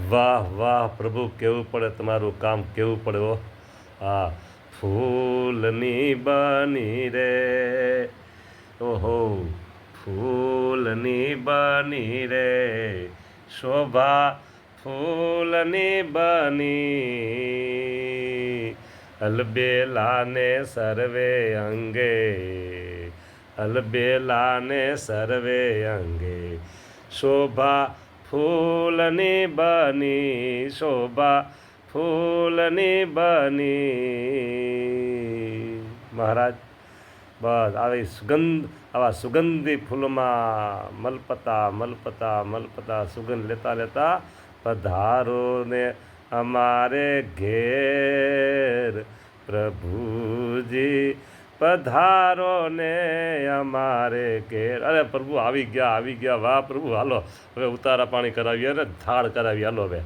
વાહ વાહ પ્રભુ, કેવું પડે તમારું કામ, કેવું પડે હો. હા, ફૂલની બની રે, ઓહો, ફૂલની બની રે શોભા, ફૂલની બની અલબેલાને સર્વે અંગે, અલબેલાને સર્વે અંગે શોભા, ફૂલની બની શોભા, ફૂલની બની. મહારાજ બસ આવી સુગંધ, આવા સુગંધી ફૂલમાં મલપતા મલપતા મલપતા સુગંધ લેતા લેતા પધારો ને અમારે ઘેર પ્રભુજી, પધારો ને અમારે ઘેર. અરે પ્રભુ આવી ગયા, આવી ગયા. વાહ પ્રભુ, હાલો હવે ઉતારા પાણી કરાવીએ ને થાળ કરાવીએ. હાલો હવે.